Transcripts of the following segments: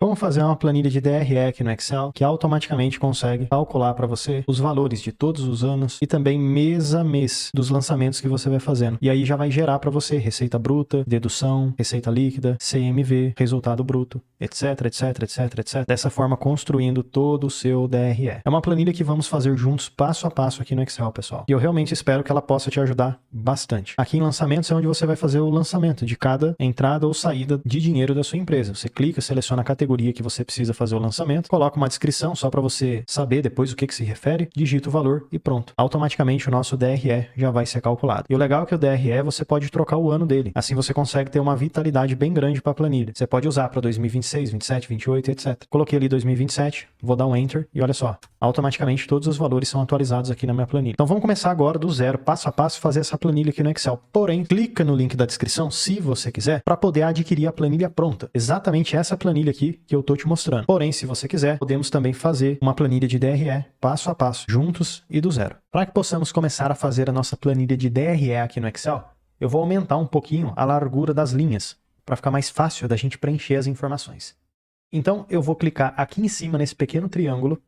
Vamos fazer uma planilha de DRE aqui no Excel que automaticamente consegue calcular para você os valores de todos os anos e também mês a mês dos lançamentos que você vai fazendo. E aí já vai gerar para você receita bruta, dedução, receita líquida, CMV, resultado bruto, etc, etc, etc, etc. Dessa forma construindo todo o seu DRE. É uma planilha que vamos fazer juntos passo a passo aqui no Excel, pessoal. E eu realmente espero que ela possa te ajudar bastante. Aqui em lançamentos é onde você vai fazer o lançamento de cada entrada ou saída de dinheiro da sua empresa. Você clica, seleciona a categoria que você precisa fazer o lançamento, coloca uma descrição só para você saber depois o que se refere, digita o valor e pronto. Automaticamente o nosso DRE já vai ser calculado. E o legal é que o DRE você pode trocar o ano dele. Assim você consegue ter uma vitalidade bem grande para a planilha. Você pode usar para 2026, 27, 28, etc. Coloquei ali 2027, vou dar um Enter e olha só, automaticamente todos os valores são atualizados aqui na minha planilha. Então vamos começar agora do zero, passo a passo, fazer essa planilha aqui no Excel. Porém, clica no link da descrição, se você quiser, para poder adquirir a planilha pronta. Exatamente essa planilha aqui que eu estou te mostrando. Porém, se você quiser, podemos também fazer uma planilha de DRE passo a passo, juntos e do zero. Para que possamos começar a fazer a nossa planilha de DRE aqui no Excel, eu vou aumentar um pouquinho a largura das linhas, para ficar mais fácil da gente preencher as informações. Então, eu vou clicar aqui em cima nesse pequeno triângulo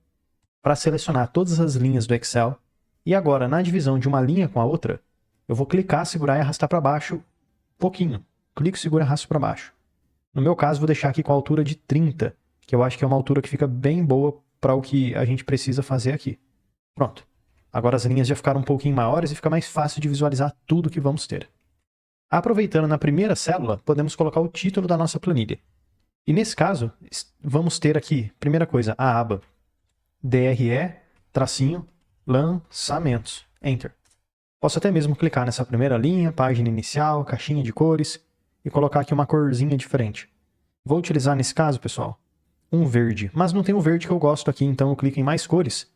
para selecionar todas as linhas do Excel. E agora, na divisão de uma linha com a outra, eu vou clicar, segurar e arrastar para baixo pouquinho. Clico, seguro e arrasto para baixo. No meu caso, vou deixar aqui com a altura de 30, que eu acho que é uma altura que fica bem boa para o que a gente precisa fazer aqui. Pronto. Agora as linhas já ficaram um pouquinho maiores e fica mais fácil de visualizar tudo que vamos ter. Aproveitando na primeira célula, podemos colocar o título da nossa planilha. E nesse caso, vamos ter aqui, primeira coisa, a aba DRE, tracinho, lançamentos. Enter. Posso até mesmo clicar nessa primeira linha, página inicial, caixinha de cores, e colocar aqui uma corzinha diferente. Vou utilizar nesse caso, pessoal, um verde. Mas não tem o verde que eu gosto aqui, então eu clico em mais cores.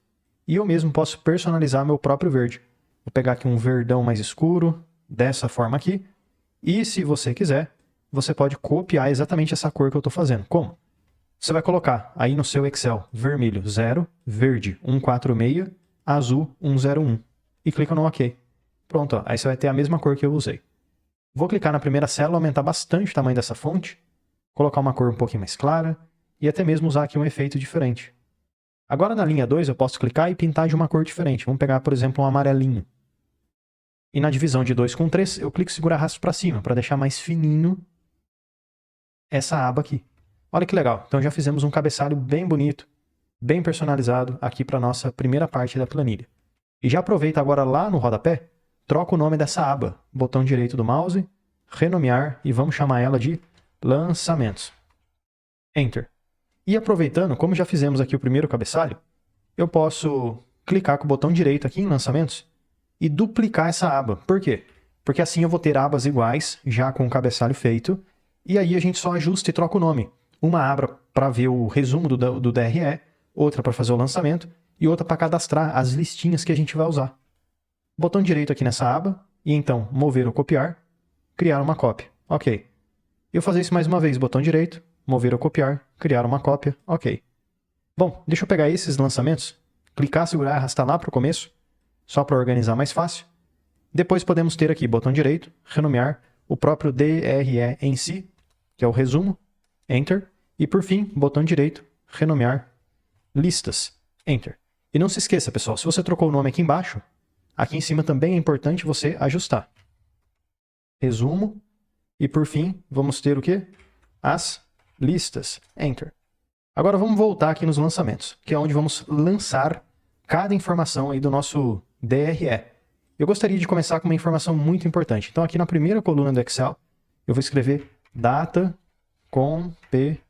E eu mesmo posso personalizar meu próprio verde. Vou pegar aqui um verdão mais escuro, dessa forma aqui. E se você quiser, você pode copiar exatamente essa cor que eu estou fazendo. Como? Você vai colocar aí no seu Excel vermelho 0, verde 146, azul 101 e clica no OK. Pronto, ó, aí você vai ter a mesma cor que eu usei. Vou clicar na primeira célula, aumentar bastante o tamanho dessa fonte, colocar uma cor um pouquinho mais clara e até mesmo usar aqui um efeito diferente. Agora na linha 2 eu posso clicar e pintar de uma cor diferente. Vamos pegar, por exemplo, um amarelinho. E na divisão de 2 com 3, eu clico e seguro e arrasto para cima para deixar mais fininho essa aba aqui. Olha que legal, então já fizemos um cabeçalho bem bonito, bem personalizado aqui para a nossa primeira parte da planilha. E já aproveita agora lá no rodapé, troca o nome dessa aba, botão direito do mouse, renomear e vamos chamar ela de lançamentos. Enter. E aproveitando, como já fizemos aqui o primeiro cabeçalho, eu posso clicar com o botão direito aqui em lançamentos e duplicar essa aba. Por quê? Porque assim eu vou ter abas iguais, já com o cabeçalho feito, e aí a gente só ajusta e troca o nome. Uma aba para ver o resumo do DRE, outra para fazer o lançamento e outra para cadastrar as listinhas que a gente vai usar. Botão direito aqui nessa aba e então mover ou copiar, criar uma cópia. Ok. Eu vou fazer isso mais uma vez, botão direito, mover ou copiar, criar uma cópia. Ok. Bom, deixa eu pegar esses lançamentos, clicar, segurar e arrastar lá para o começo, só para organizar mais fácil. Depois podemos ter aqui, botão direito, renomear o próprio DRE em si, que é o resumo. Enter. E por fim, botão direito, renomear listas. Enter. E não se esqueça, pessoal, se você trocou o nome aqui embaixo, aqui em cima também é importante você ajustar. Resumo. E por fim, vamos ter o quê? As listas. Enter. Agora vamos voltar aqui nos lançamentos, que é onde vamos lançar cada informação aí do nosso DRE. Eu gostaria de começar com uma informação muito importante. Então aqui na primeira coluna do Excel, eu vou escrever data competência.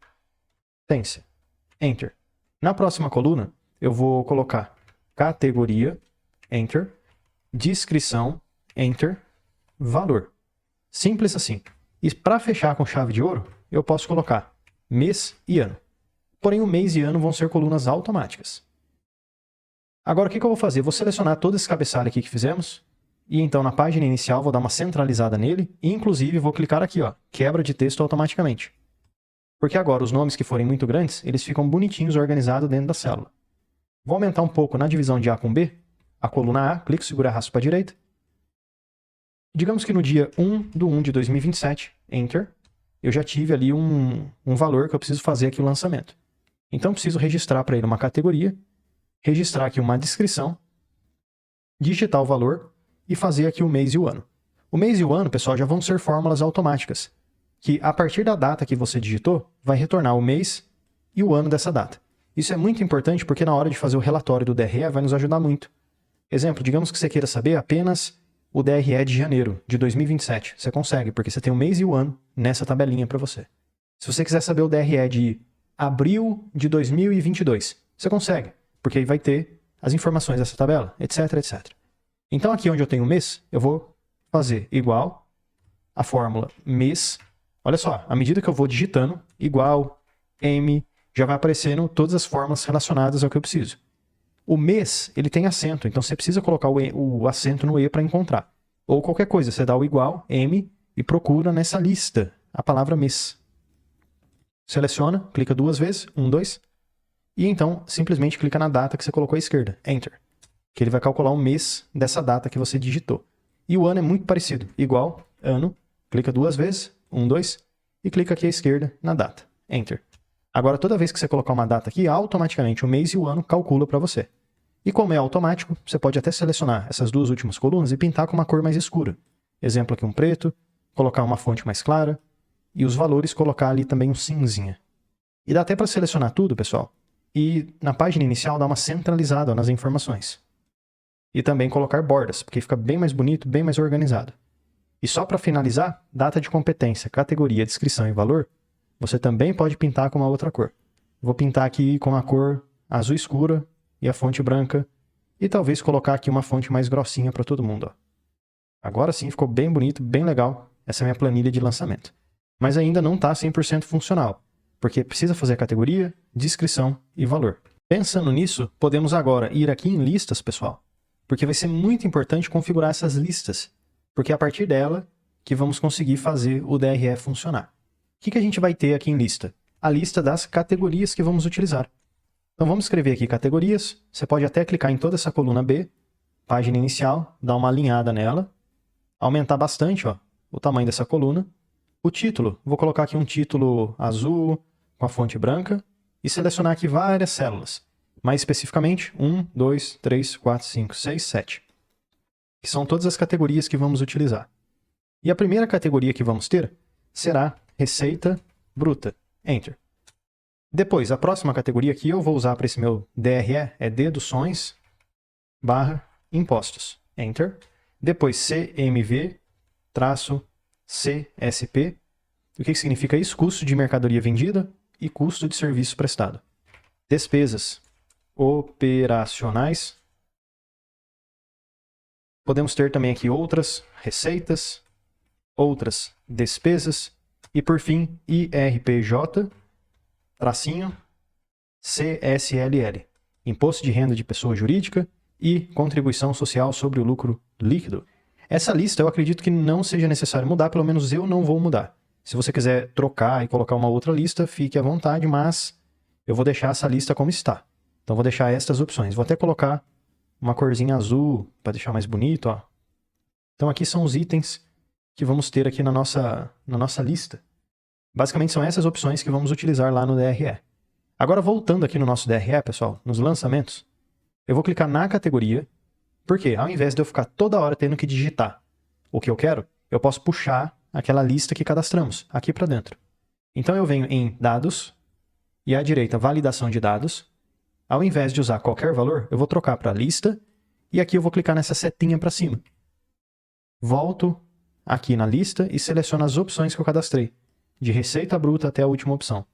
Enter. Na próxima coluna, eu vou colocar categoria, Enter, descrição, Enter, valor. Simples assim. E para fechar com chave de ouro, eu posso colocar mês e ano. Porém, o mês e ano vão ser colunas automáticas. Agora, o que eu vou fazer? Vou selecionar todo esse cabeçalho aqui que fizemos, e então na página inicial vou dar uma centralizada nele, e inclusive vou clicar aqui, ó, quebra de texto automaticamente. Porque agora os nomes que forem muito grandes, eles ficam bonitinhos organizados dentro da célula. Vou aumentar um pouco na divisão de A com B, a coluna A, clico, seguro e arrasto para a direita. Digamos que no dia 1/1 de 2027, Enter, eu já tive ali um valor que eu preciso fazer aqui o lançamento. Então, eu preciso registrar para ele uma categoria, registrar aqui uma descrição, digitar o valor e fazer aqui o mês e o ano. O mês e o ano, pessoal, já vão ser fórmulas automáticas, que a partir da data que você digitou, vai retornar o mês e o ano dessa data. Isso é muito importante porque na hora de fazer o relatório do DRE vai nos ajudar muito. Exemplo, digamos que você queira saber apenas o DRE de janeiro de 2027. Você consegue, porque você tem o mês e o ano nessa tabelinha para você. Se você quiser saber o DRE de abril de 2022, você consegue, porque aí vai ter as informações dessa tabela, etc, etc. Então aqui onde eu tenho o mês, eu vou fazer igual a fórmula mês. Olha só, à medida que eu vou digitando, igual, M, já vai aparecendo todas as fórmulas relacionadas ao que eu preciso. O mês, ele tem acento, então você precisa colocar o acento no E para encontrar. Ou qualquer coisa, você dá o igual, M, e procura nessa lista a palavra mês. Seleciona, clica 2 vezes, 1, 2, e então simplesmente clica na data que você colocou à esquerda, Enter, que ele vai calcular o mês dessa data que você digitou. E o ano é muito parecido, igual, ano, clica 2 vezes, 1, 2, e clica aqui à esquerda na data, Enter. Agora, toda vez que você colocar uma data aqui, automaticamente o mês e o ano calcula para você. E como é automático, você pode até selecionar essas duas últimas colunas e pintar com uma cor mais escura. Exemplo aqui um preto, colocar uma fonte mais clara, e os valores colocar ali também um cinzinha. E dá até para selecionar tudo, pessoal, e na página inicial dar uma centralizada nas informações. E também colocar bordas, porque fica bem mais bonito, bem mais organizado. E só para finalizar, data de competência, categoria, descrição e valor, você também pode pintar com uma outra cor. Vou pintar aqui com a cor azul escura e a fonte branca, e talvez colocar aqui uma fonte mais grossinha para todo mundo. Ó. Agora sim ficou bem bonito, bem legal, essa é a minha planilha de lançamento. Mas ainda não está 100% funcional, porque precisa fazer a categoria, descrição e valor. Pensando nisso, podemos agora ir aqui em listas, pessoal, porque vai ser muito importante configurar essas listas, porque é a partir dela que vamos conseguir fazer o DRE funcionar. O que a gente vai ter aqui em lista? A lista das categorias que vamos utilizar. Então vamos escrever aqui categorias, você pode até clicar em toda essa coluna B, página inicial, dar uma alinhada nela, aumentar bastante ó, o tamanho dessa coluna. O título, vou colocar aqui um título azul com a fonte branca e selecionar aqui várias células. Mais especificamente, 1, 2, 3, 4, 5, 6, 7. Que são todas as categorias que vamos utilizar. E a primeira categoria que vamos ter será Receita Bruta. Enter. Depois, a próxima categoria que eu vou usar para esse meu DRE é Deduções / Impostos. Enter. Depois, CMV-CSP. O que significa isso? Custo de mercadoria vendida e custo de serviço prestado. Despesas operacionais. Podemos ter também aqui outras receitas, outras despesas e, por fim, IRPJ, tracinho, CSLL, Imposto de Renda de Pessoa Jurídica e Contribuição Social sobre o Lucro Líquido. Essa lista eu acredito que não seja necessário mudar, pelo menos eu não vou mudar. Se você quiser trocar e colocar uma outra lista, fique à vontade, mas eu vou deixar essa lista como está. Então vou deixar estas opções. Vou até colocar uma corzinha azul para deixar mais bonito. Ó. Então aqui são os itens que vamos ter aqui na nossa lista. Basicamente são essas opções que vamos utilizar lá no DRE. Agora voltando aqui no nosso DRE, pessoal, nos lançamentos, eu vou clicar na categoria, porque ao invés de eu ficar toda hora tendo que digitar o que eu quero, eu posso puxar aquela lista que cadastramos aqui para dentro. Então eu venho em Dados e à direita Validação de Dados. Ao invés de usar qualquer valor, eu vou trocar para Lista e aqui eu vou clicar nessa setinha para cima. Volto aqui na lista e seleciono as opções que eu cadastrei, de receita bruta até a última opção.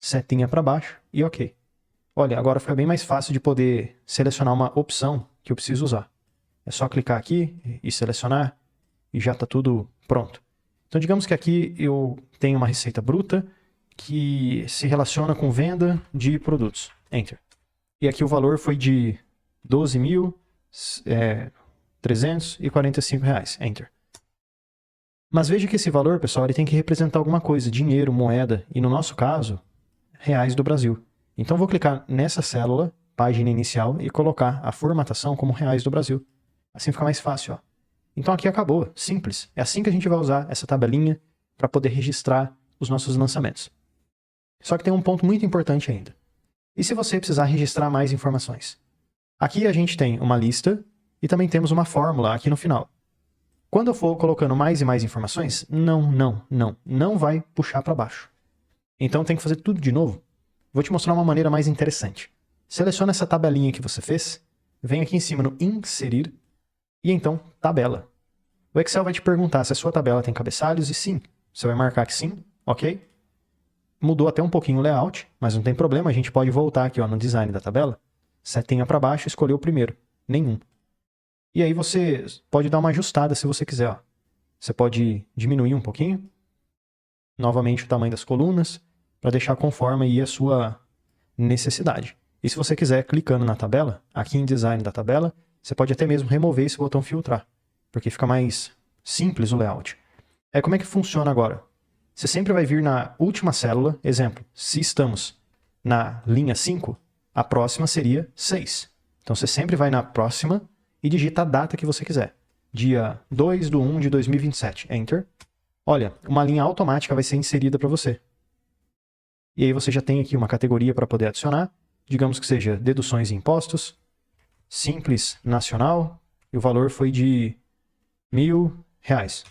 Setinha para baixo e OK. Olha, agora fica bem mais fácil de poder selecionar uma opção que eu preciso usar. É só clicar aqui e selecionar e já está tudo pronto. Então digamos que aqui eu tenho uma receita bruta que se relaciona com venda de produtos. Enter. E aqui o valor foi de R$ 12.345. Enter. Mas veja que esse valor, pessoal, ele tem que representar alguma coisa, dinheiro, moeda, e no nosso caso, reais do Brasil. Então vou clicar nessa célula, página inicial, e colocar a formatação como reais do Brasil. Assim fica mais fácil. Ó. Então aqui acabou, simples. É assim que a gente vai usar essa tabelinha para poder registrar os nossos lançamentos. Só que tem um ponto muito importante ainda. E se você precisar registrar mais informações? Aqui a gente tem uma lista e também temos uma fórmula aqui no final. Quando eu for colocando mais e mais informações, não vai puxar para baixo. Então tem que fazer tudo de novo. Vou te mostrar uma maneira mais interessante. Seleciona essa tabelinha que você fez, vem aqui em cima no inserir e então tabela. O Excel vai te perguntar se a sua tabela tem cabeçalhos e sim. Você vai marcar que sim, ok? Mudou até um pouquinho o layout, mas não tem problema, a gente pode voltar aqui ó, no design da tabela, setinha para baixo e escolher o primeiro, nenhum. E aí você pode dar uma ajustada se você quiser. Ó. Você pode diminuir um pouquinho, novamente o tamanho das colunas, para deixar conforme aí a sua necessidade. E se você quiser, clicando na tabela, aqui em design da tabela, você pode até mesmo remover esse botão filtrar, porque fica mais simples o layout. Como é que funciona agora? Você sempre vai vir na última célula, exemplo, se estamos na linha 5, a próxima seria 6. Então você sempre vai na próxima e digita a data que você quiser. Dia 2/1 de 2027, Enter. Olha, uma linha automática vai ser inserida para você. E aí você já tem aqui uma categoria para poder adicionar, digamos que seja deduções e impostos, Simples Nacional, e o valor foi de R$1.000.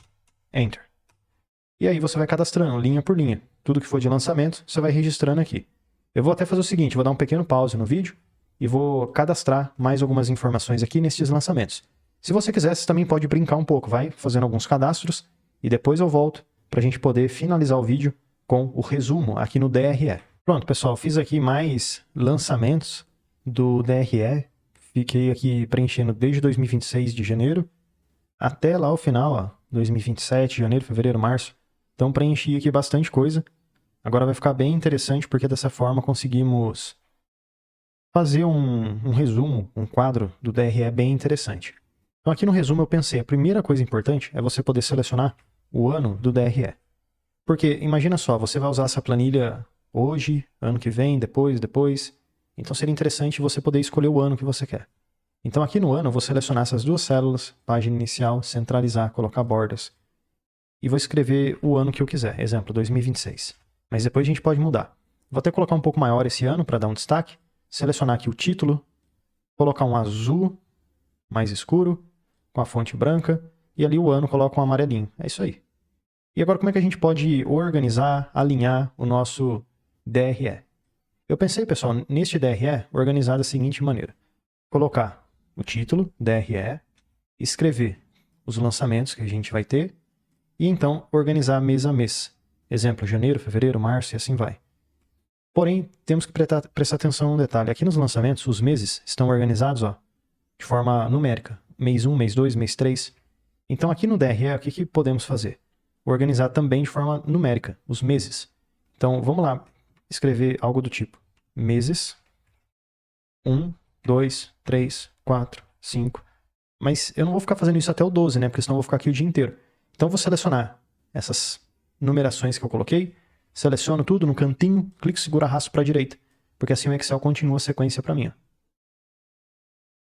Enter. E aí você vai cadastrando linha por linha. Tudo que for de lançamento, você vai registrando aqui. Eu vou até fazer o seguinte, vou dar um pequeno pause no vídeo e vou cadastrar mais algumas informações aqui nesses lançamentos. Se você quiser, você também pode brincar um pouco, vai fazendo alguns cadastros e depois eu volto para a gente poder finalizar o vídeo com o resumo aqui no DRE. Pronto, pessoal, fiz aqui mais lançamentos do DRE. Fiquei aqui preenchendo desde 2026 de janeiro até lá o final, ó, 2027, janeiro, fevereiro, março. Então preenchi aqui bastante coisa. Agora vai ficar bem interessante porque dessa forma conseguimos fazer um resumo, um quadro do DRE bem interessante. Então aqui no resumo eu pensei, a primeira coisa importante é você poder selecionar o ano do DRE. Porque imagina só, você vai usar essa planilha hoje, ano que vem, depois. Então seria interessante você poder escolher o ano que você quer. Então aqui no ano eu vou selecionar essas duas células, página inicial, centralizar, colocar bordas. E vou escrever o ano que eu quiser, exemplo, 2026. Mas depois a gente pode mudar. Vou até colocar um pouco maior esse ano para dar um destaque. Selecionar aqui o título, colocar um azul mais escuro, com a fonte branca, e ali o ano coloca um amarelinho. É isso aí. E agora como é que a gente pode organizar, alinhar o nosso DRE? Eu pensei, pessoal, neste DRE, organizar da seguinte maneira. Colocar o título, DRE, escrever os lançamentos que a gente vai ter, e então organizar mês a mês. Exemplo, janeiro, fevereiro, março e assim vai. Porém, temos que prestar atenção a um detalhe. Aqui nos lançamentos, os meses estão organizados ó, de forma numérica. Mês 1, mês 2, mês 3. Então aqui no DRE, o que podemos fazer? Organizar também de forma numérica, os meses. Então vamos lá, escrever algo do tipo meses, 1, 2, 3, 4, 5. Mas eu não vou ficar fazendo isso até o 12, né? Porque senão eu vou ficar aqui o dia inteiro. Então eu vou selecionar essas numerações que eu coloquei, seleciono tudo no cantinho, clico, seguro, arrasto para a direita, porque assim o Excel continua a sequência para mim. Ó.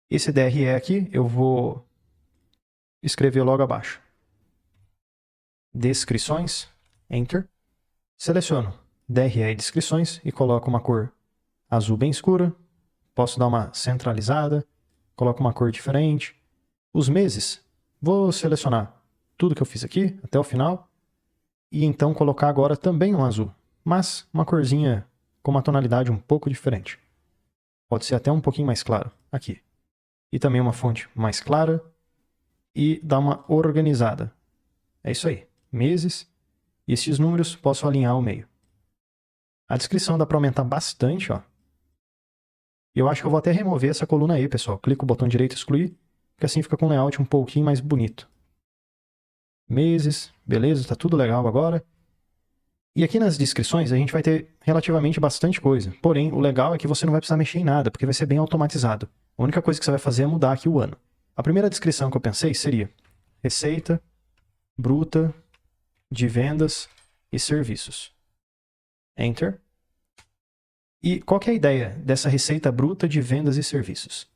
Esse DRE aqui eu vou escrever logo abaixo. Descrições, Enter. Seleciono DRE e descrições e coloco uma cor azul bem escura. Posso dar uma centralizada, coloco uma cor diferente. Os meses, vou selecionar tudo que eu fiz aqui até o final e então colocar agora também um azul, mas uma corzinha com uma tonalidade um pouco diferente. Pode ser até um pouquinho mais claro aqui. E também uma fonte mais clara e dar uma organizada. É isso aí, meses. E esses números posso alinhar ao meio. A descrição dá para aumentar bastante, ó. Eu acho que eu vou até remover essa coluna aí, pessoal. Clico o botão direito excluir, porque assim fica com o layout um pouquinho mais bonito. Meses, beleza, tá tudo legal agora. E aqui nas descrições a gente vai ter relativamente bastante coisa. Porém, o legal é que você não vai precisar mexer em nada, porque vai ser bem automatizado. A única coisa que você vai fazer é mudar aqui o ano. A primeira descrição que eu pensei seria receita bruta de vendas e serviços. Enter. E qual que é a ideia dessa receita bruta de vendas e serviços?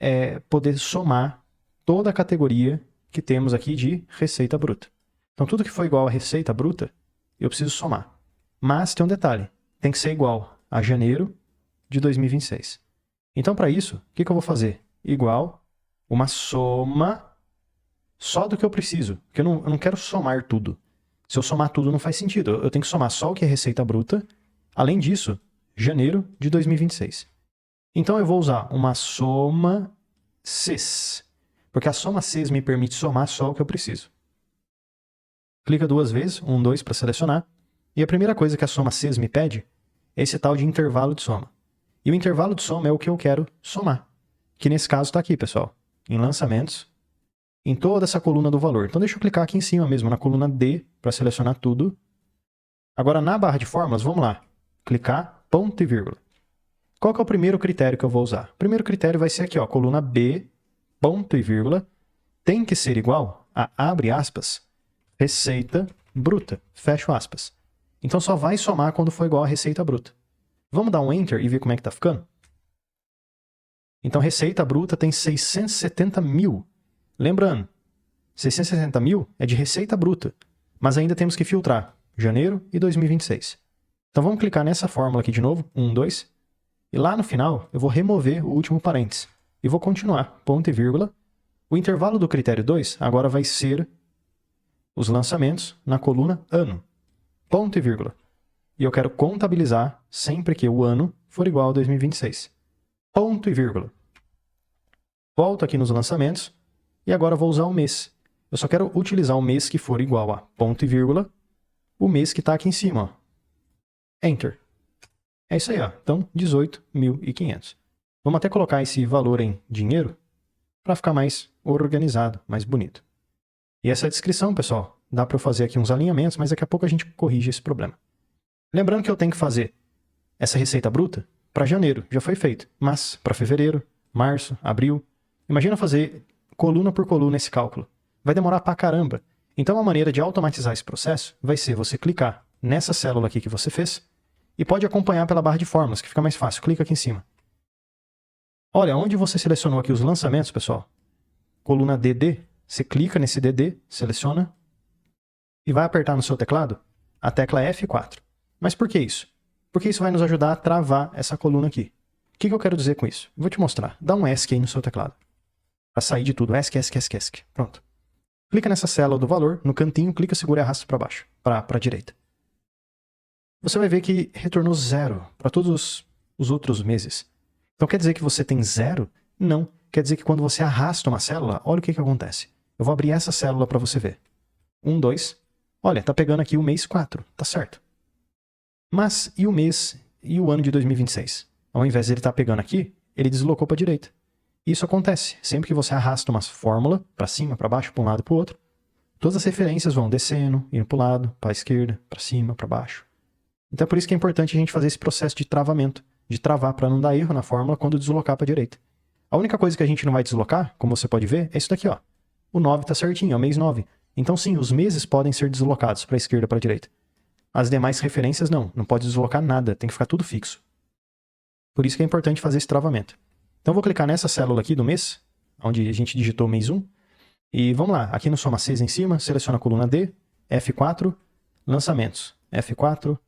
É poder somar toda a categoria que temos aqui de receita bruta. Então, tudo que for igual a receita bruta, eu preciso somar. Mas tem um detalhe, tem que ser igual a janeiro de 2026. Então, para isso, o que eu vou fazer? Igual uma soma só do que eu preciso, porque eu não quero somar tudo. Se eu somar tudo não faz sentido, eu tenho que somar só o que é receita bruta, além disso, janeiro de 2026. Então eu vou usar uma soma CES, porque a soma CES me permite somar só o que eu preciso. Clica 2 vezes, 1, 2 para selecionar, e a primeira coisa que a soma CES me pede é esse tal de intervalo de soma. E o intervalo de soma é o que eu quero somar, que nesse caso está aqui, pessoal, em lançamentos, em toda essa coluna do valor. Então deixa eu clicar aqui em cima mesmo, na coluna D, para selecionar tudo. Agora na barra de fórmulas, vamos lá, clicar, ponto e vírgula. Qual que é o primeiro critério que eu vou usar? O primeiro critério vai ser aqui, ó, coluna B, ponto e vírgula, tem que ser igual a, abre aspas, receita bruta, fecha aspas. Então só vai somar quando for igual a receita bruta. Vamos dar um Enter e ver como é que está ficando? Então receita bruta tem 670 mil. Lembrando, 670 mil é de receita bruta, mas ainda temos que filtrar janeiro e 2026. Então vamos clicar nessa fórmula aqui de novo, 1, 2, e lá no final eu vou remover o último parênteses e vou continuar, ponto e vírgula. O intervalo do critério 2 agora vai ser os lançamentos na coluna ano, ponto e vírgula. E eu quero contabilizar sempre que o ano for igual a 2026. Ponto e vírgula. Volto aqui nos lançamentos e agora vou usar o mês. Eu só quero utilizar o mês que for igual a ponto e vírgula, o mês que está aqui em cima. Ó. Enter. É isso aí, ó. Então 18.500. Vamos até colocar esse valor em dinheiro para ficar mais organizado, mais bonito. E essa descrição, pessoal, dá para eu fazer aqui uns alinhamentos, mas daqui a pouco a gente corrige esse problema. Lembrando que eu tenho que fazer essa receita bruta para janeiro, já foi feito, mas para fevereiro, março, abril, imagina fazer coluna por coluna esse cálculo. Vai demorar pra caramba. Então a maneira de automatizar esse processo vai ser você clicar nessa célula aqui que você fez e pode acompanhar pela barra de fórmulas, que fica mais fácil. Clica aqui em cima. Olha, onde você selecionou aqui os lançamentos, pessoal, coluna DD, você clica nesse DD, seleciona e vai apertar no seu teclado a tecla F4. Mas por que isso? Porque isso vai nos ajudar a travar essa coluna aqui. O que eu quero dizer com isso? Vou te mostrar. Dá um ESC aí no seu teclado. Para sair de tudo. ESC, ESC, ESC, ESC. Pronto. Clica nessa célula do valor, no cantinho, clica, segura e arrasta para baixo, para a direita. Você vai ver que retornou 0 para todos os outros meses. Então quer dizer que você tem 0? Não. Quer dizer que quando você arrasta uma célula, olha o que acontece. Eu vou abrir essa célula para você ver. 1, 2. Olha, tá pegando aqui o mês 4. Tá certo. Mas e o mês e o ano de 2026? Ao invés de ele estar pegando aqui, ele deslocou para a direita. Isso acontece. Sempre que você arrasta uma fórmula para cima, para baixo, para um lado e para o outro, todas as referências vão descendo, indo para o lado, para a esquerda, para cima, para baixo. Então é por isso que é importante a gente fazer esse processo de travamento, de travar para não dar erro na fórmula quando deslocar para a direita. A única coisa que a gente não vai deslocar, como você pode ver, é isso daqui, ó. O 9 está certinho, é o mês 9. Então sim, os meses podem ser deslocados para a esquerda ou para a direita. As demais referências não pode deslocar nada, tem que ficar tudo fixo. Por isso que é importante fazer esse travamento. Então vou clicar nessa célula aqui do mês, onde a gente digitou mês 1, e vamos lá, aqui no Soma 6 em cima, seleciona a coluna D, F4, lançamentos, F4,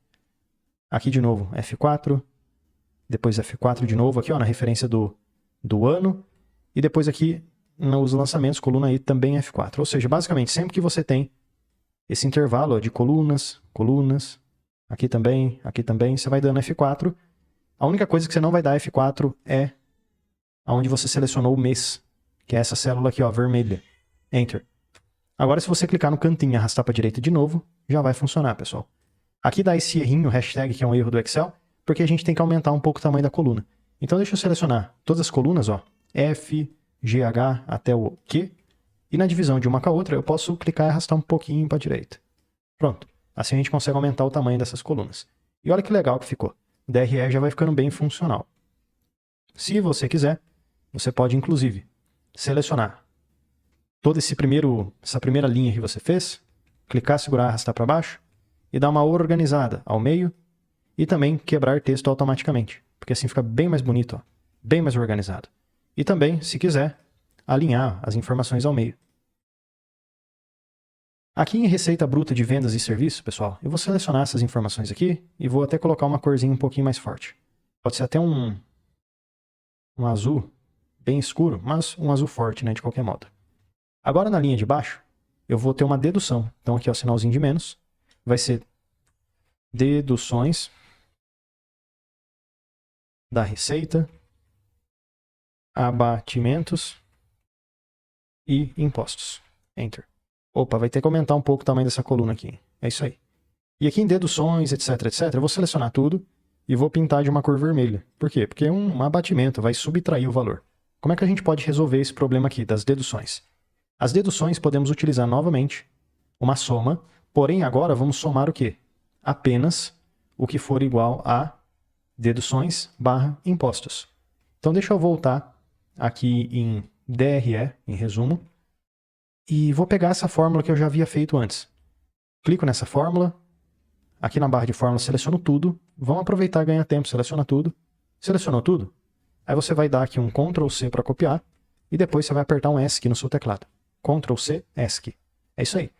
aqui de novo, F4, depois F4 de novo aqui ó, na referência do ano, e depois aqui nos lançamentos, coluna I também F4. Ou seja, basicamente, sempre que você tem esse intervalo ó, de colunas, aqui também, você vai dando F4. A única coisa que você não vai dar F4 é onde você selecionou o mês, que é essa célula aqui, ó, vermelha. Enter. Agora, se você clicar no cantinho e arrastar para a direita de novo, já vai funcionar, pessoal. Aqui dá esse errinho, hashtag, que é um erro do Excel, porque a gente tem que aumentar um pouco o tamanho da coluna. Então, deixa eu selecionar todas as colunas, ó, F, G, H até o Q, e na divisão de uma com a outra, eu posso clicar e arrastar um pouquinho para a direita. Pronto. Assim a gente consegue aumentar o tamanho dessas colunas. E olha que legal que ficou. O DRE já vai ficando bem funcional. Se você quiser, você pode, inclusive, selecionar toda essa primeira linha que você fez, clicar, segurar, arrastar para baixo, e dar uma organizada ao meio, e também quebrar texto automaticamente, porque assim fica bem mais bonito, ó, bem mais organizado. E também, se quiser, alinhar as informações ao meio. Aqui em receita bruta de vendas e serviços, pessoal, eu vou selecionar essas informações aqui e vou até colocar uma corzinha um pouquinho mais forte. Pode ser até um azul bem escuro, mas um azul forte, né, de qualquer modo. Agora na linha de baixo, eu vou ter uma dedução. Então aqui é o sinalzinho de menos, vai ser deduções da receita, abatimentos e impostos. Enter. Opa, vai ter que aumentar um pouco o tamanho dessa coluna aqui. É isso aí. E aqui em deduções, etc, etc, eu vou selecionar tudo e vou pintar de uma cor vermelha. Por quê? Porque é um abatimento, vai subtrair o valor. Como é que a gente pode resolver esse problema aqui das deduções? As deduções podemos utilizar novamente uma soma, porém agora vamos somar o quê? Apenas o que for igual a deduções barra impostos. Então deixa eu voltar aqui em DRE, em resumo, e vou pegar essa fórmula que eu já havia feito antes. Clico nessa fórmula, aqui na barra de fórmula seleciono tudo, vamos aproveitar e ganhar tempo, seleciona tudo. Selecionou tudo? Aí você vai dar aqui um Ctrl C para copiar, e depois você vai apertar um ESC no seu teclado. Ctrl C, ESC. É isso aí.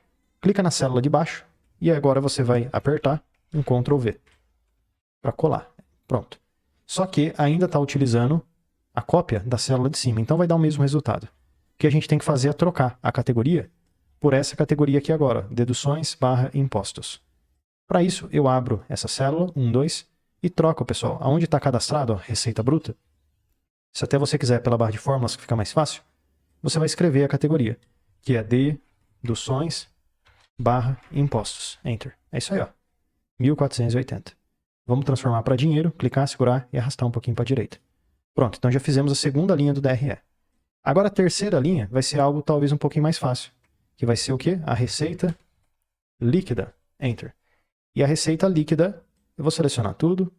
Clica na célula de baixo, e agora você vai apertar um Ctrl V para colar. Pronto. Só que ainda está utilizando a cópia da célula de cima, então vai dar o mesmo resultado. O que a gente tem que fazer é trocar a categoria por essa categoria aqui agora, deduções barra impostos. Para isso, eu abro essa célula, 1, 2, e troco, pessoal. Aonde está cadastrado, ó, receita bruta, se até você quiser pela barra de fórmulas que fica mais fácil, você vai escrever a categoria, que é deduções barra impostos. Enter. É isso aí, ó. 1480. Vamos transformar para dinheiro, clicar, segurar e arrastar um pouquinho para a direita. Pronto, então já fizemos a segunda linha do DRE. Agora a terceira linha vai ser algo talvez um pouquinho mais fácil, que vai ser o quê? A receita líquida. Enter. E a receita líquida, eu vou selecionar tudo.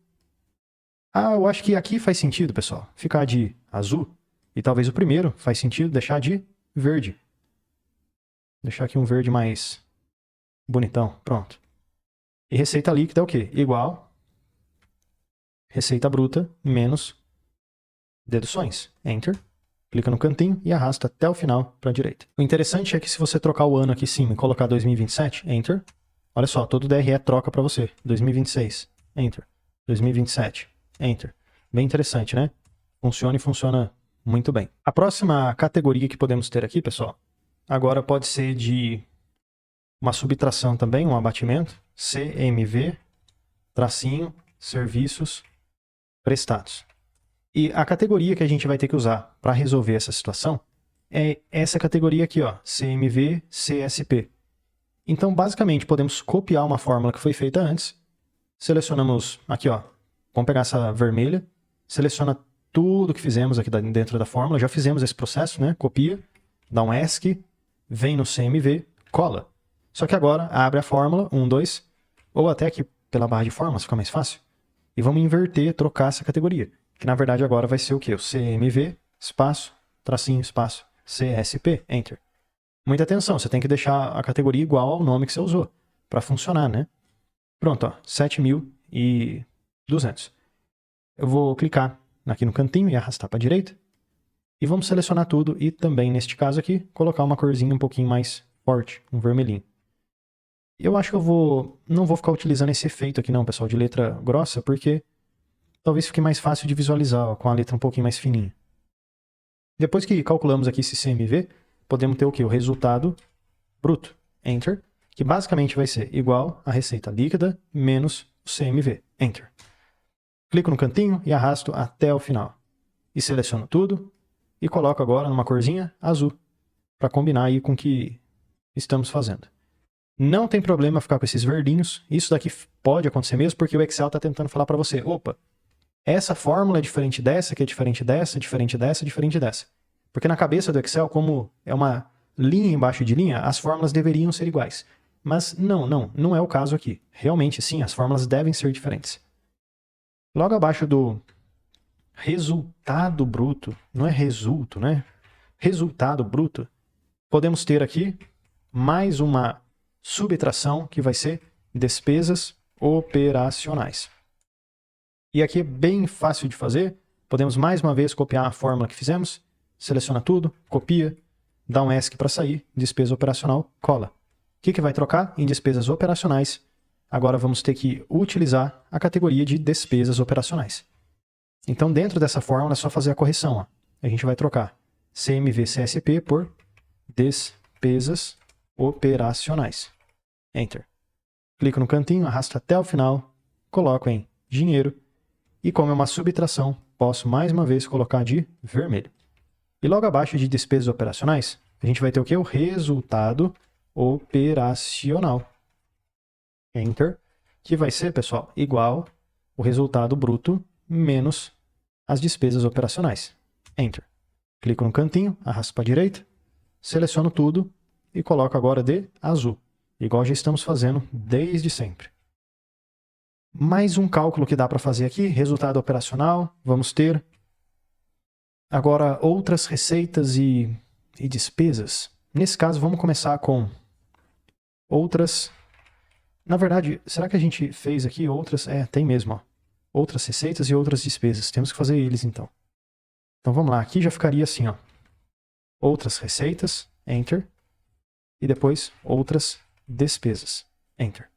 Ah, eu acho que aqui faz sentido, pessoal, ficar de azul. E talvez o primeiro faz sentido deixar de verde. Deixar aqui um verde mais bonitão. Pronto. E receita líquida é o quê? Igual receita bruta menos deduções. Enter. Clica no cantinho e arrasta até o final para a direita. O interessante é que se você trocar o ano aqui em cima e colocar 2027, Enter. Olha só, todo o DRE troca para você. 2026, Enter. 2027, Enter. Bem interessante, né? Funciona e funciona muito bem. A próxima categoria que podemos ter aqui, pessoal, agora pode ser de uma subtração também, um abatimento. CMV, tracinho, serviços prestados. E a categoria que a gente vai ter que usar para resolver essa situação é essa categoria aqui, ó, CMV, CSP. Então, basicamente, podemos copiar uma fórmula que foi feita antes. Selecionamos aqui, ó, vamos pegar essa vermelha, seleciona tudo que fizemos aqui dentro da fórmula, já fizemos esse processo, né? Copia, dá um ESC, vem no CMV, cola. Só que agora abre a fórmula, 1, 2, ou até aqui pela barra de fórmulas, fica mais fácil. E vamos inverter, trocar essa categoria. Que na verdade agora vai ser o quê? O CMV, espaço, tracinho, espaço, CSP, Enter. Muita atenção, você tem que deixar a categoria igual ao nome que você usou, para funcionar, né? Pronto, ó, 7.200. Eu vou clicar aqui no cantinho e arrastar para a direita. E vamos selecionar tudo e também, neste caso aqui, colocar uma corzinha um pouquinho mais forte, um vermelhinho. Eu acho que não vou ficar utilizando esse efeito aqui não, pessoal, de letra grossa, porque talvez fique mais fácil de visualizar, ó, com a letra um pouquinho mais fininha. Depois que calculamos aqui esse CMV, podemos ter o quê? O resultado bruto, Enter, que basicamente vai ser igual a receita líquida menos o CMV, Enter. Clico no cantinho e arrasto até o final. E seleciono tudo e coloco agora numa corzinha azul, para combinar aí com o que estamos fazendo. Não tem problema ficar com esses verdinhos, isso daqui pode acontecer mesmo, porque o Excel está tentando falar para você, opa, essa fórmula é diferente dessa, que é diferente dessa, diferente dessa, diferente dessa. Porque na cabeça do Excel, como é uma linha embaixo de linha, as fórmulas deveriam ser iguais. Mas não é o caso aqui. Realmente, sim, as fórmulas devem ser diferentes. Logo abaixo do resultado bruto, não é resulto, né? Resultado bruto, podemos ter aqui mais uma subtração que vai ser despesas operacionais. E aqui é bem fácil de fazer. Podemos mais uma vez copiar a fórmula que fizemos. Seleciona tudo, copia, dá um ESC para sair, despesa operacional, cola. que vai trocar? Em despesas operacionais. Agora vamos ter que utilizar a categoria de despesas operacionais. Então, dentro dessa fórmula, é só fazer a correção. Ó. A gente vai trocar CMV-CSP por despesas operacionais. Enter. Clico no cantinho, arrasto até o final, coloco em dinheiro. E como é uma subtração, posso mais uma vez colocar de vermelho. E logo abaixo de despesas operacionais, a gente vai ter o quê? O resultado operacional. Enter. Que vai ser, pessoal, igual o resultado bruto menos as despesas operacionais. Enter. Clico no cantinho, arrasto para a direita, seleciono tudo e coloco agora de azul, igual já estamos fazendo desde sempre. Mais um cálculo que dá para fazer aqui, resultado operacional, vamos ter agora outras receitas e despesas. Nesse caso, vamos começar com outras. Na verdade, será que a gente fez aqui outras? Tem mesmo, ó. Outras receitas e outras despesas. Temos que fazer eles, então. Então, vamos lá. Aqui já ficaria assim, ó. Outras receitas, Enter. E depois, outras despesas, Enter.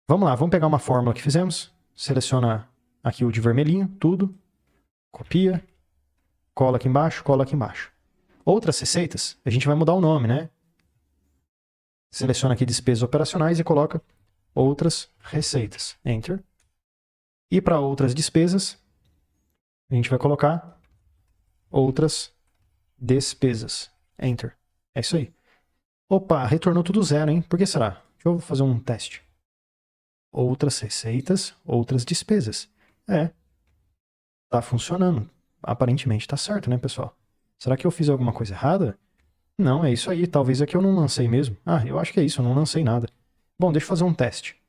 Vamos lá, vamos pegar uma fórmula que fizemos. Seleciona aqui o de vermelhinho, tudo. Copia. Cola aqui embaixo, cola aqui embaixo. Outras receitas, a gente vai mudar o nome, né? Seleciona aqui despesas operacionais e coloca outras receitas, Enter. E para outras despesas, a gente vai colocar outras despesas, Enter. É isso aí. Opa, retornou tudo zero, hein? Por que será? Deixa eu fazer um teste. Outras receitas, outras despesas. Tá funcionando. Aparentemente tá certo, né, pessoal? Será que eu fiz alguma coisa errada? Não, é isso aí. Talvez aqui eu não lancei mesmo. Eu acho que é isso, eu não lancei nada. Bom, deixa eu fazer um teste.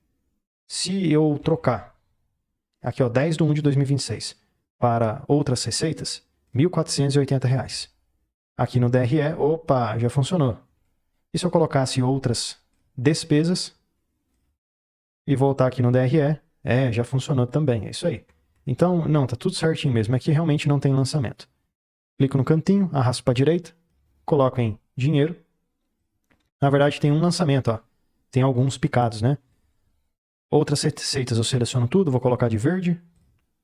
Se eu trocar aqui, ó, 10/1 de 2026 para outras receitas, R$ 1.480. Aqui no DRE, opa, já funcionou. E se eu colocasse outras despesas e voltar aqui no DRE, já funcionou também, é isso aí. Então, não, tá tudo certinho mesmo, aqui realmente não tem lançamento. Clico no cantinho, arrasto para a direita, coloco em dinheiro. Na verdade, tem um lançamento, ó. Tem alguns picados, né? Outras receitas eu seleciono tudo, vou colocar de verde.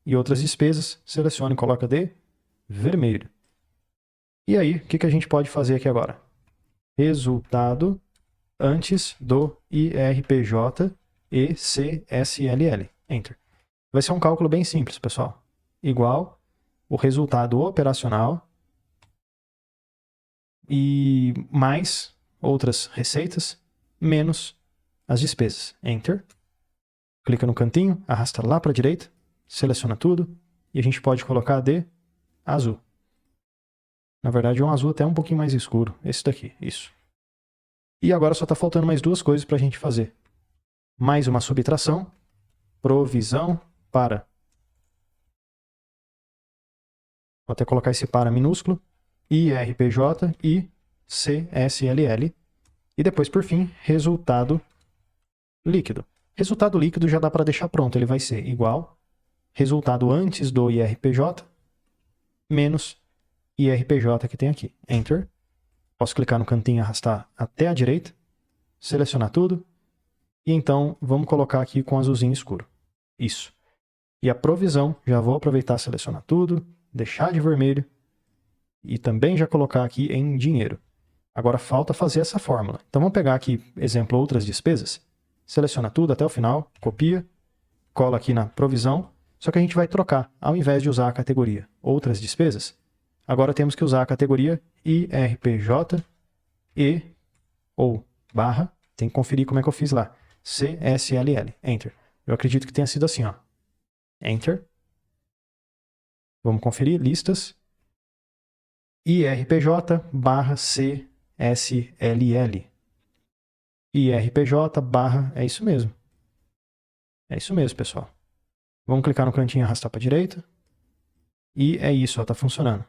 E outras despesas, seleciono e coloco de vermelho. E aí, o que a gente pode fazer aqui agora? Resultado antes do IRPJ e CSLL. Enter. Vai ser um cálculo bem simples, pessoal. Igual o resultado operacional e mais outras receitas menos as despesas. Enter. Clica no cantinho, arrasta lá para a direita, seleciona tudo e a gente pode colocar de azul. Na verdade, é um azul até um pouquinho mais escuro. Esse daqui, isso. E agora só está faltando mais duas coisas para a gente fazer. Mais uma subtração, provisão para. Vou até colocar esse para minúsculo. IRPJ e CSLL. E depois, por fim, resultado líquido. Resultado líquido já dá para deixar pronto. Ele vai ser igual resultado antes do IRPJ menos IRPJ que tem aqui. Enter. Posso clicar no cantinho e arrastar até a direita. Selecionar tudo. E então, vamos colocar aqui com azulzinho escuro. Isso. E a provisão, já vou aproveitar e selecionar tudo. Deixar de vermelho. E também já colocar aqui em dinheiro. Agora falta fazer essa fórmula. Então vamos pegar aqui, exemplo, outras despesas. Seleciona tudo até o final. Copia. Cola aqui na provisão. Só que a gente vai trocar. Ao invés de usar a categoria outras despesas, agora temos que usar a categoria IRPJ e ou barra. Tem que conferir como é que eu fiz lá. CSLL. Enter. Eu acredito que tenha sido assim, ó. Enter. Vamos conferir. Listas. IRPJ barra CSLL. IRPJ barra. É isso mesmo. É isso mesmo, pessoal. Vamos clicar no cantinho e arrastar para a direita. E é isso, ó, tá funcionando.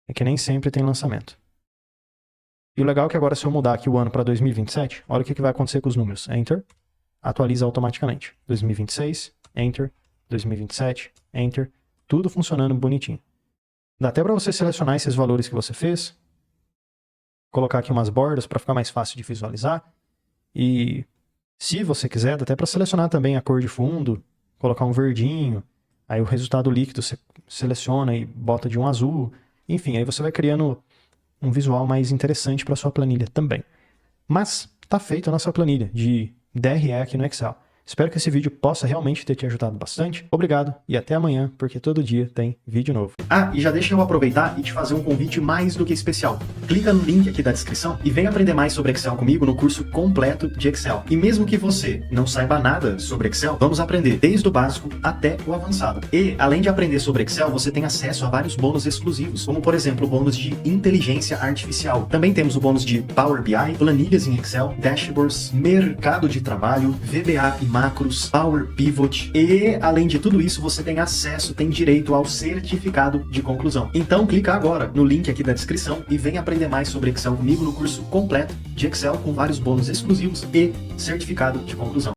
É que nem sempre tem lançamento. E o legal é que agora, se eu mudar aqui o ano para 2027, olha o que vai acontecer com os números. Enter. Atualiza automaticamente. 2026, Enter. 2027, Enter. Tudo funcionando bonitinho. Dá até para você selecionar esses valores que você fez. Colocar aqui umas bordas para ficar mais fácil de visualizar. E se você quiser, dá até para selecionar também a cor de fundo, colocar um verdinho, aí o resultado líquido você seleciona e bota de um azul. Enfim, aí você vai criando um visual mais interessante para sua planilha também. Mas tá feita a nossa planilha de DRE aqui no Excel. Espero que esse vídeo possa realmente ter te ajudado bastante. Obrigado e até amanhã, porque todo dia tem vídeo novo. Ah, e já deixa eu aproveitar e te fazer um convite mais do que especial. Clica no link aqui da descrição e vem aprender mais sobre Excel comigo no curso completo de Excel. E mesmo que você não saiba nada sobre Excel, vamos aprender desde o básico até o avançado. E, além de aprender sobre Excel, você tem acesso a vários bônus exclusivos, como por exemplo o bônus de inteligência artificial. Também temos o bônus de Power BI, planilhas em Excel, dashboards, mercado de trabalho, VBA e macros, Power Pivot e, além de tudo isso, você tem acesso, tem direito ao certificado de conclusão. Então clica agora no link aqui da descrição e vem aprender mais sobre Excel comigo no curso completo de Excel com vários bônus exclusivos e certificado de conclusão.